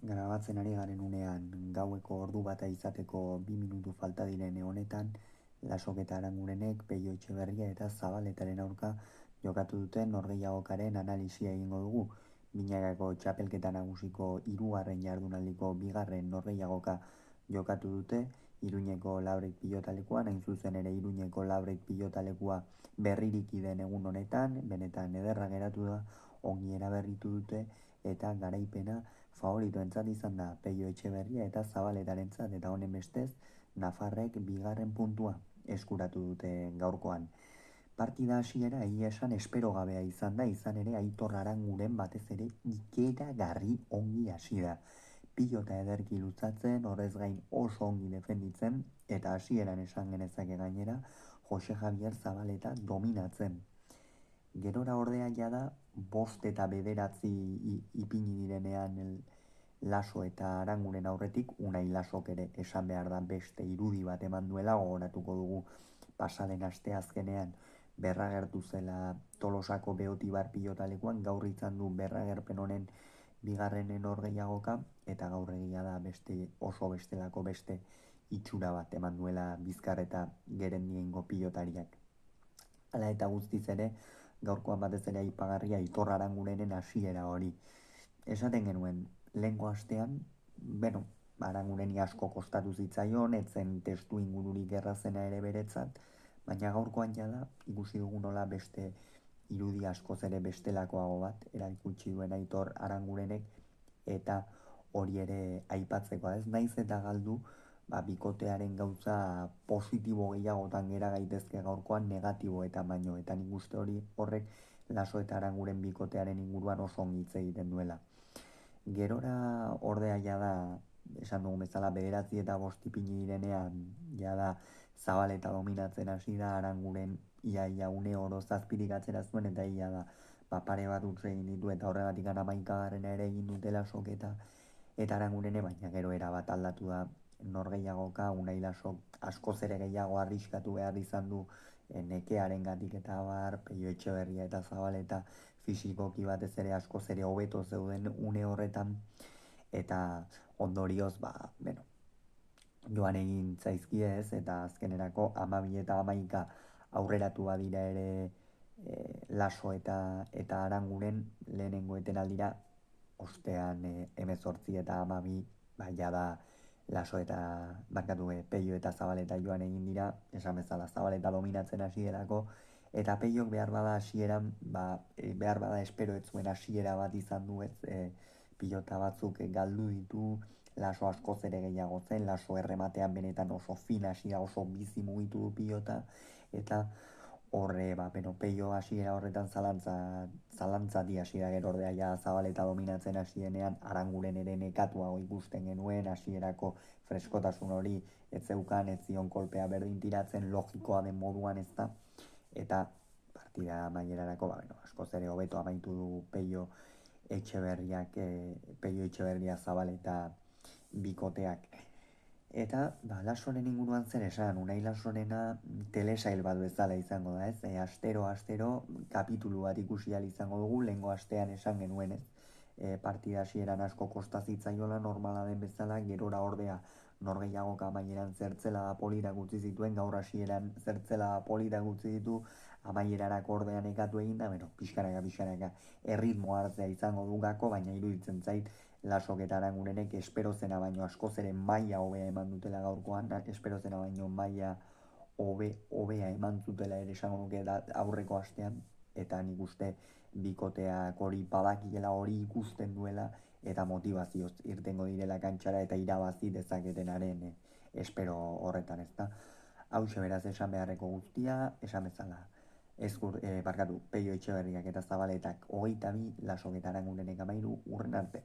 Grabatzen ari garen unean gaueko ordu bata izateko 2 minutu falta diren honetan, Lasok eta Arangurenek Peio Etxeberria eta Zabaletaren aurka jokatu duten norgehiagokaren analisia egingo dugu. Binagako txapelketa nagusiko 3. jardunaldiko 2. norgehiagoka jokatu dute, Iruñeko Labrek pilotalekuan, hain zuzen ere Iruñeko Labrek pilotalekua berririki den egun honetan, benetan ederra geratu da, ongi eraberritu dute eta garaipena favoritoentzat izan da Peio Etxeberria eta Zabaletarentzat, eta honen bestez Nafarrek 2. puntua eskuratu dute gaurkoan. Partida hasiera egia esan espero gabea izan da, izan ere Aitor Aranguren batez ere ikeragarri ongi hasi da. Pilota ederki luzatzen, horrez gain oso ongi defenditzen, eta hasieran esan genezake gainera Jose Javier Zabaleta dominatzen. Gerora ordea jada 5 eta 9 ipini direnean Laso eta Aranguren aurretik, Unai Lasok ere esan behar da beste irudi bat eman duela, gogoratuko dugu pasaden aste azkenean berragertu zela Tolosako Beotibar pilotalekuan, gaur izan du berragerpen honen 2. norgehiagoka, eta gaur egia da beste oso bestelako beste itxura bat eman duela Bizkar eta Gerendiengo pilotariak. Hala eta guztiz ere, gaurkoan batez ere aipagarria Aitor Arangurenen hasiera hori. Esaten genuen, lehenko astean, Arangureni asko kostatu zitzaion, etzen testu ingururik errazena ere beretzat, baina gaurkoan jada ikusi dugu nola beste irudi askoz ere bestelakoago bat erakutsi duen Aitor Arangurenek, eta hori ere aipatzekoa, ez naiz eta galdu, bikotearen gauza positibo gehiagotan gera gaitezke gaurkoan negatiboetan baino, eta nik uste horrek Laso eta Aranguren bikotearen inguruan oso ongi hitz egiten duela. Gerora ordea jada, esan dugun bezala, 9 eta 5 ipini direnean jada Zabaleta dominatzen hasi da, Aranguren ia une oro zazpirik atzera zuen, eta ia da pare bat utze egin ditu, eta horregatik 11. ere egin dute Lasok eta Arangurene, baina gero erabat aldatu da norgehiagoka. Unai Lasok askoz ere gehiago arriskatu behar izan du nekearen gatik eta bar, Peio Etxeberria eta Zabaleta fisikoki batez ere askoz ere hobeto zeuden une horretan, eta ondorioz, joan egin zaizkie ez, eta azkenerako 12 eta 11 aurreratu badira ere Laso eta Aranguren lehenengo etenaldira, ostean 18 eta 12 jada Laso eta Peio eta Zabaleta joan egin dira, esan bezala Zabaleta dominatzen hasierako, eta Peiok behar bada hasieran, behar bada espero ez zuen hasiera bat izan du, pilota batzuk galdu ditu, Laso askoz ere gehiago zen, Laso errematean benetan oso fin hasia, oso bizi mugitu du pilota, eta horre, Peio hasiera horretan zalantza di hasiera, gero ordea ja Zabaleta dominatzen hasienean Aranguren ere nekatuago ikusten genuen, hasierako freskotasun hori ez zeukan, ez zion kolpea berdin tiratzen, logikoa den moduan ez da, eta partida amaierarako, askoz ere hobeto amaitu du Peio Etxeberria Zabaleta bikoteak. Eta Lasoren inguruan zer esan, Unai Lasorena telesail bat bezala izango da, ez? Astero kapitulu bat ikusi ahal izango dugu, lehengo astean esan genuen, ez? Partida hasieran asko kosta zitzaiola normala den bezala, gerora ordea norgehiagoka amaieran zertzela da polirak utzi zituen, gaur hasieran zertzela da polirak utzi ditu, amaierarako ordea nekatu egin da, pixkanaka erritmo hartzea izango dugako, baina iruditzen zait Lasok eta Arangurenek espero zena baino askoz ere maila hobea eman dutela gaurkoan, espero zena baino maila hobea eman zutela ere esango nuke aurreko astean, eta nik uste bikoteak hori badakiela, hori ikusten duela, eta motivazioz irtengo direla kantxara eta irabazi dezaketenaren espero horretan, ez da. Hauxe beraz esan beharreko guztia, esan bezala. Peio Etxeberriak eta Zabaletak 22, Lasok eta Arangurenek 13, urren arte.